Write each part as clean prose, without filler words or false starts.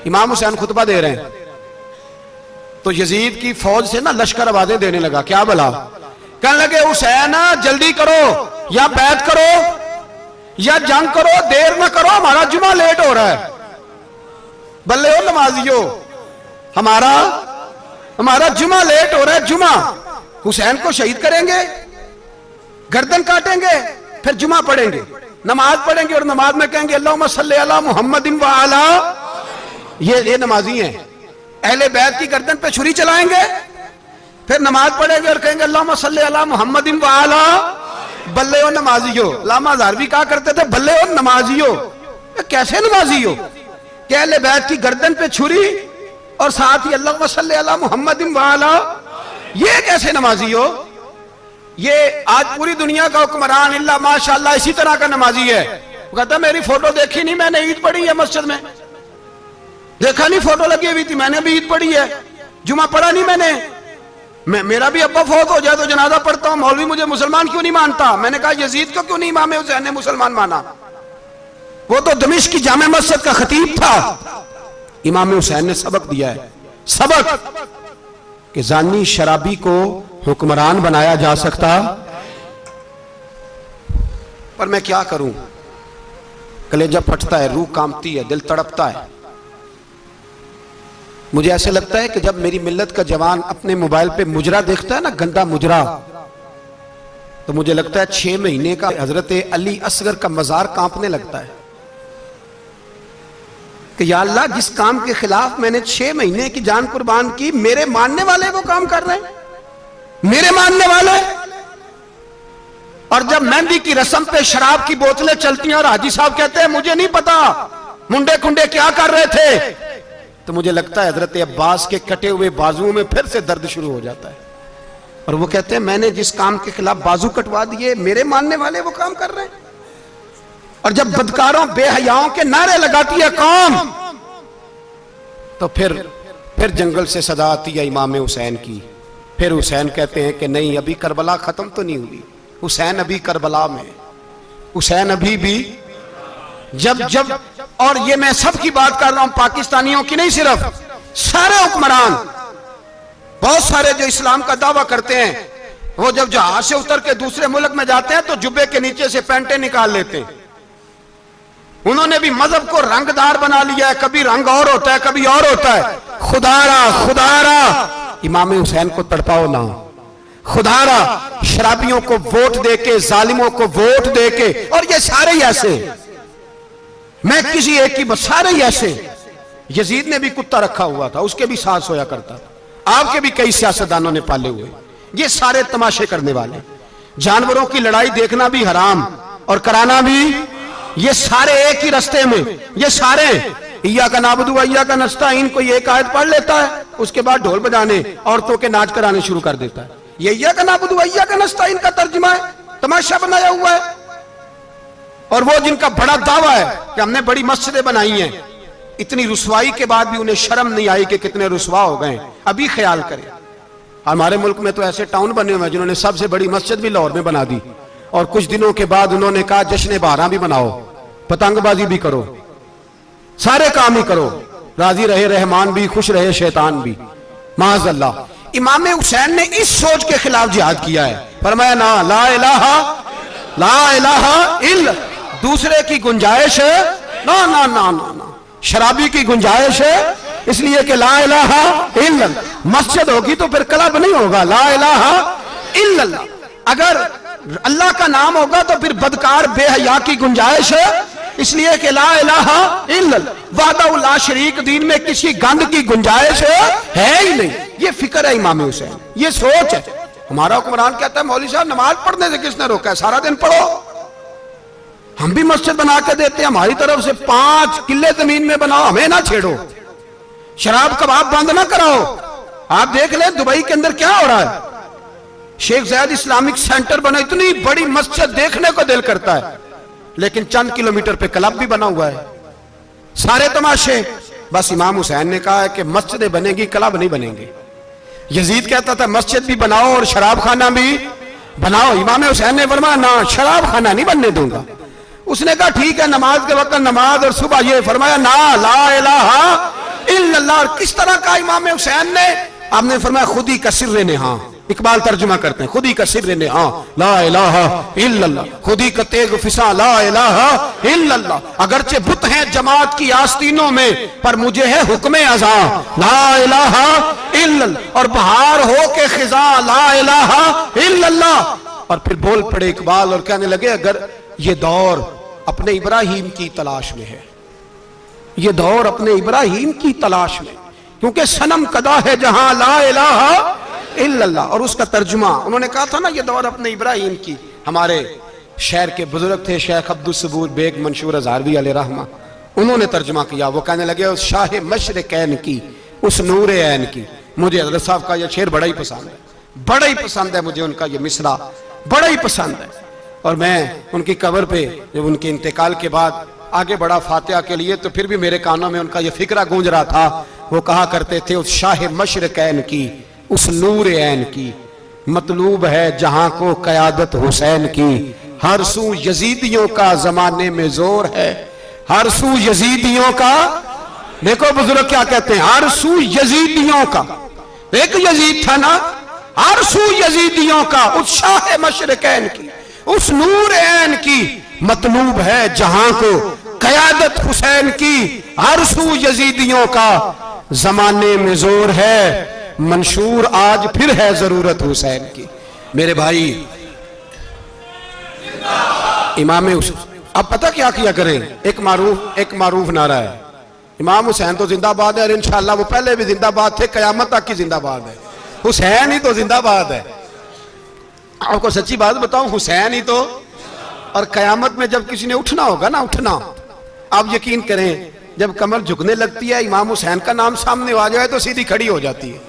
इमाम हुसैन खुतबा दे रहे हैं तो यजीद की फौज से ना लश्कर आवाजें देने लगा, क्या भला? कहने लगे हुसैन जल्दी करो, या बैत करो या जंग करो, देर ना करो, हमारा जुमा लेट हो रहा है। बल्ले हो नमाजियो, हमारा जुमा लेट हो रहा है। जुमा हुसैन को शहीद करेंगे, गर्दन काटेंगे, फिर जुमा पढ़ेंगे, नमाज पढ़ेंगे और नमाज में कहेंगे अल्लाहुम्मा सल्ली अला मुहम्मदिन व अला। ये नमाजी हैं। अहले बैत की गर्दन पे छुरी चलाएंगे, फिर नमाज पढ़ेंगे और कहेंगे अल्लाहुम्मा सल्ली अला मुहम्मदिन व अला। बल्ले हो नमाजियो। लामा हज़ारवी कहा करते थे बल्ले हो नमाजियो। कैसे नमाजी हो कि अहले बैत की गर्दन पे छुरी और साथ ही अल्लाहुम्मा सल्ली अला मुहम्मदिन व अला। ये कैसे नमाजी हो? ये आज पूरी दुनिया का हुक्मरान इल्ला माशाअल्लाह इसी तरह का नमाजी है। वो कहता मेरी फोटो देखी नहीं, मैंने ईद पढ़ी है मस्जिद में, देखा नहीं फोटो लगी हुई थी, मैंने भी ईद पढ़ी है, जुमा पढ़ा नहीं मैंने। मेरा भी अब्बा फौत हो जाए तो जनाजा पढ़ता हूं, मौलवी मुझे मुसलमान क्यों नहीं मानता? मैंने कहा यजीद को क्यों नहीं इमाम हुसैन ने मुसलमान माना? वो तो दमिश्क की जामे मस्जिद का खतीब था। इमाम हुसैन ने सबक दिया है, सबक कि जानी शराबी को हुक्मरान बनाया जा सकता। पर मैं क्या करूं, कलेजा फटता है, रूह कांपती है, दिल तड़पता है। मुझे ऐसे लगता है कि जब मेरी मिल्लत का जवान अपने मोबाइल पे मुजरा देखता है ना, गंदा मुजरा, तो मुझे लगता है 6 महीने का हजरत अली असगर का मजार कांपने लगता है कि या अल्लाह जिस काम के खिलाफ मैंने 6 महीने की जान कुर्बान की, मेरे मानने वाले वो काम कर रहे हैं, मेरे मानने वाले। और जब मेहंदी की रस्म पे शराब की बोतलें चलती हैं और हाजी साहब कहते हैं मुझे नहीं पता मुंडे कुंडे क्या कर रहे थे, तो मुझे लगता है हजरत अब्बास के कटे हुए बाजुओं में फिर से दर्द शुरू हो जाता है। और वो कहते हैं मैंने जिस काम के खिलाफ बाजू कटवा दिए, मेरे मानने वाले वो काम कर रहे हैं। और जब बदकारों बेहयाओं के नारे लगाती है कौम, तो फिर जंगल से सदा आती है इमाम हुसैन की। फिर हुसैन कहते हैं कि नहीं, अभी करबला खत्म तो नहीं हुई, हुसैन अभी करबला में, हुसैन अभी भी जब और ये मैं सबकी बात कर रहा हूं, पाकिस्तानियों की नहीं, सिर्फ सारे हुक्मरान, बहुत सारे जो इस्लाम का दावा करते हैं, वो जब जहाज से उतर के दूसरे मुल्क में जाते हैं तो जुब्बे के नीचे से पैंटें निकाल लेते हैं। उन्होंने भी मजहब को रंगदार बना लिया है, कभी रंग और होता है कभी और होता है। खुदारा इमाम हुसैन को तड़पाओ ना, खुदारा शराबियों को वोट देके, जालिमों को वोट देके, और ये सारे ही ऐसे, मैं किसी एक की बस, सारे ही ऐसे। यजीद ने भी कुत्ता रखा हुआ था, उसके भी सास होया करता था, आपके भी कई सियासतदानों ने पाले हुए। ये सारे तमाशे करने वाले, जानवरों की लड़ाई देखना भी हराम और कराना भी, ये सारे एक ही रास्ते में, ये सारे इय्या का नाबुदु व इय्या का नस्ताईन, कोई एक आयत पढ़ लेता है, उसके बाद ढोल बजाने, औरतों के नाच कराने शुरू कर देता है। ये इय्या का नाबुदु व इय्या का नस्ताईन का तर्जुमा है, तमाशा बनाया हुआ है। और वो जिनका बड़ा दावा है कि हमने बड़ी मस्जिदें बनाई हैं, इतनी रुसवाई के बाद भी उन्हें शर्म नहीं आई कि कितने रुसवा हो गए। अभी ख्याल करें, हमारे मुल्क में तो ऐसे टाउन बने हुए हैं जिन्होंने सबसे बड़ी मस्जिद भी लाहौर में बना दी, और कुछ दिनों के बाद उन्होंने कहा जश्न बहारा भी बनाओ, पतंगबाजी भी करो, सारे काम ही करो, राजी रहे रहमान भी, खुश रहे शैतान भी। माज़अल्लाह, इमाम हुसैन ने इस सोच के खिलाफ जिहाद किया है। फरमाया ना, ला इलाहा इल्ला, दूसरे की गुंजाइश है ना ना ना ना ना, शराबी की गुंजाइश है, इसलिए कि ला इलाहा इल्ला, मस्जिद होगी तो फिर क्लब नहीं होगा, ला इलाहा इल्लल्लाह। अगर अल्लाह का नाम होगा तो फिर बदकार बेहया की गुंजाइश है, इसलिए कि ला इलाहा इल्लल्लाह, वहदहु ला शरीक, दीन में किसी गंद की गुंजाइश है ही नहीं। ये फिक्र है इमाम हुसैन, ये सोच है। हमारा हुक्मरान कहता है मौलवी साहब नमाज पढ़ने से किसने रोका है, सारा दिन पढ़ो। हम भी मस्जिद बना के देते हैं, हमारी तरफ से 5 किले जमीन में बनाओ, हमें ना छेड़ो, शराब कबाब बंद ना कराओ। आप देख ले दुबई के अंदर क्या हो रहा है, शेख ज़ायद इस्लामिक सेंटर बना, इतनी बड़ी मस्जिद देखने को दिल करता है, लेकिन चंद किलोमीटर पे क्लब भी बना हुआ है, सारे तमाशे। बस इमाम हुसैन ने कहा है कि मस्जिदें बनेगी, क्लब नहीं बनेंगे। यजीद कहता था मस्जिद भी बनाओ और शराब खाना भी बनाओ, इमाम हुसैन ने फरमाया ना, शराब खाना नहीं बनने दूंगा। उसने कहा ठीक है, नमाज के वक्त नमाज और सुबह ये, फरमाया ना, ला इलाहा किस तरह का इमाम हुसैन ने? आपने फरमाया खुद ही का सिर्र ने, हाँ इकबाल तर्जुमा करते हैं, खुद ही का सिर्र ने, हाँ ला इलाहा इल्लल्लाह, खुद ही का तेग फिसा ला इलाहा इल्लल्लाह। अगरचे बुत हैं जमात की आस्तीनों में, पर मुझे है हुक्म अज़ा ला इलाहा इल्लल्लाह। और बहार हो के खिजा ला इलाहा इल्लल्लाह। और फिर बोल पड़े इकबाल और कहने लगे अगर ये दौर अपने इब्राहिम की तलाश में है, ये दौर अपने इब्राहिम की तलाश में, क्योंकि सनम कदा है जहां ला इलाहा इल्लल्लाह। और उसका तर्जुमा उन्होंने कहा था ना, ये दौर अपने इब्राहिम की। हमारे शहर के बुजुर्ग थे शेख अब्दुल सबूर बेग मंशूर हज़ारवी अलैहि रहमा, उन्होंने तर्जुमा किया। वो कहने लगे उस शाह मशरिकैन की, उस नूर ऐन की। मुझे हज़रत साहब का यह शेर बड़ा ही पसंद है, बड़ा ही पसंद है मुझे उनका ये मिसरा बड़ा ही पसंद है। और मैं उनकी कब्र पे जब उनके इंतकाल के बाद आगे बढ़ा फातिहा के लिए, तो फिर भी मेरे कानों में उनका यह फिक्रा गूंज रहा था। वो कहा करते थे उस शाह मशरिकैन की, उस नूर ऐन की, मतलूब है जहां को क़यादत हुसैन की। हर सू यजीदियों का जमाने में जोर है, हर सू यजीदियों का। देखो बुजुर्ग क्या कहते हैं, हर सू यजीदियों का। एक यजीद था ना, हर सू यजीदियों का, उस शाह मशरिकैन की, उस नूर ऐन की, मतलूब है जहां को क़यादत हुसैन की। हर सू यजीदियों का जमाने में जोर है, मंशूर आज फिर है जरूरत हुसैन की। मेरे भाई इमाम हुसैन, अब पता क्या किया करें, एक मारूफ नारा है, इमाम हुसैन तो जिंदाबाद है और इंशाअल्लाह वो पहले भी जिंदाबाद थे, कयामत तक की जिंदाबाद है। हुसैन ही तो जिंदाबाद है। आपको सच्ची बात बताऊं, हुसैन ही तो। और कयामत में जब किसी ने उठना होगा ना, उठना, आप यकीन करें जब कमर झुकने लगती है, इमाम हुसैन का नाम सामने आ जाए तो सीधी खड़ी हो जाती है।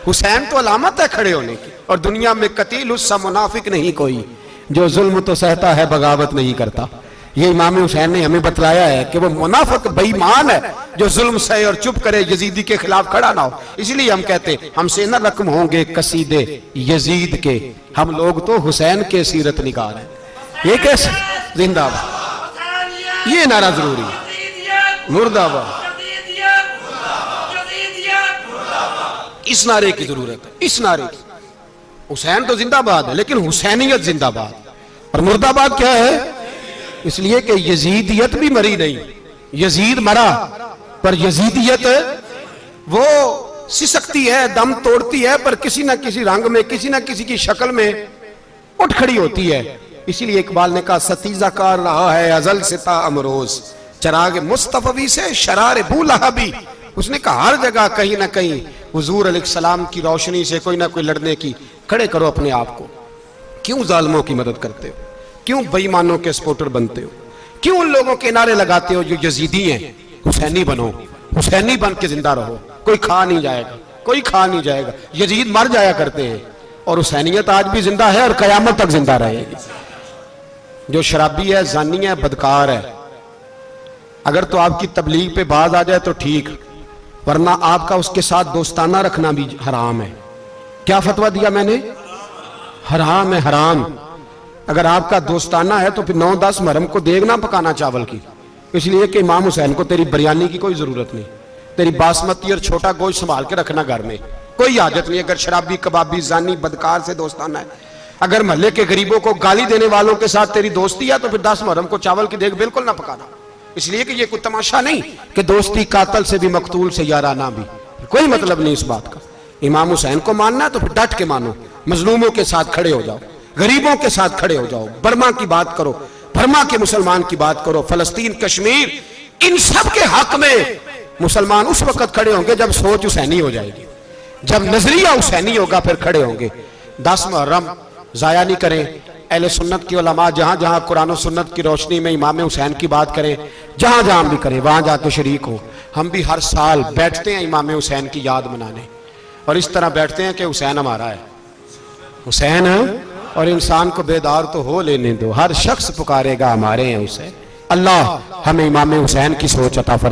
हुसैन तो अलामत है खड़े होने की। और दुनिया में कतील उससा मुनाफिक नहीं कोई, जो जुल्म तो सहता है बगावत नहीं करता। ये इमाम हुसैन ने हमें बतलाया है कि वो मुनाफिक बेईमान है जो जुल्म सहे और चुप करे, यजीदी के खिलाफ खड़ा ना हो। इसलिए हम कहते हमसे न रकम होंगे कसीदे यजीद के, हम लोग तो हुसैन के सीरत निगार हैं। ये कैसे जिंदाबाद, ये नारा जरूरी है, मुर्दाबाद। इस नारे की जरूरत है, इस नारे की। हुसैन तो जिंदाबाद है, लेकिन हुसैनियत जिंदाबाद। और मुर्दाबाद क्या है? इसलिए कि यजीदियत भी मरी नहीं, यजीद मरा, पर यजीदियत वो सिसकती है, दम तोड़ती है, पर किसी ना किसी रंग में, किसी ना किसी की शक्ल में उठ खड़ी होती है। इसीलिए इकबाल ने कहा सतीजा कार रहा है अजल से ता अमरोज, चराग मुस्तफवी से शरार बूलहबी। उसने कहा हर जगह कहीं ना कहीं हुजूर अलैहिस्सलाम की रोशनी से कोई ना कोई लड़ने की। खड़े करो अपने आप को। क्यों जालिमों की मदद करते हो? क्यों बेईमानों के सपोर्टर बनते हो? क्यों उन लोगों के नारे लगाते हो जो यजीदी हैं? हुसैनी बनो, हुसैनी बन के जिंदा रहो। कोई खा नहीं जाएगा, कोई खा नहीं जाएगा। यजीद मर जाया करते हैं और हुसैनियत आज भी जिंदा है और कयामत तक जिंदा रहेगी। जो शराबी है, जानी है, बदकार है, अगर तो आपकी तबलीग पे बाज आ जाए तो ठीक, वरना आपका उसके साथ दोस्ताना रखना भी हराम है। क्या फतवा दिया मैंने? हराम है, हराम। अगर आपका दोस्ताना है तो फिर 9-10 मुहर्रम को देग ना पकाना चावल की, इसलिए कि इमाम हुसैन को तेरी बिरयानी की कोई जरूरत नहीं। तेरी बासमती और छोटा गोश्त संभाल के रखना घर में, कोई हाजत नहीं। अगर शराबी, कबाबी, जानी, बदकार से दोस्ताना है, अगर मोहल्ले के गरीबों को गाली देने वालों के साथ तेरी दोस्ती है, तो फिर 10 मुहर्रम को चावल की देग बिल्कुल ना पकाना। इसलिए कि ये कोई तमाशा नहीं कि दोस्ती कातल से भी, मकतूल से याराना भी, कोई मतलब नहीं इस बात का। इमाम हुसैन को मानना है तो फिर डट के मानो, मजलूमों के साथ खड़े हो जाओ, गरीबों के साथ खड़े हो जाओ, बर्मा की बात करो, बर्मा के मुसलमान की बात करो, फलस्तीन, कश्मीर, इन सब के हक में मुसलमान उस वक्त खड़े होंगे जब सोच हुसैनी हो जाएगी, जब नजरिया हुसैनी होगा, फिर खड़े होंगे। 10 मुहर्रम जाया नहीं करें। अहले सुन्नत की उलमा जहां जहां कुरान और सुन्नत की रोशनी में इमाम हुसैन की बात करें, जहां जहां भी करें, वहां जाके शरीक हो। हम भी हर साल बैठते हैं इमाम हुसैन की याद मनाने, और इस तरह बैठते हैं कि हुसैन हमारा है, हुसैन है, और इंसान को बेदार तो हो लेने दो, हर शख्स पुकारेगा हमारे हैं हुसैन। अल्लाह हमें इमाम हुसैन की सोच अता फरमाए।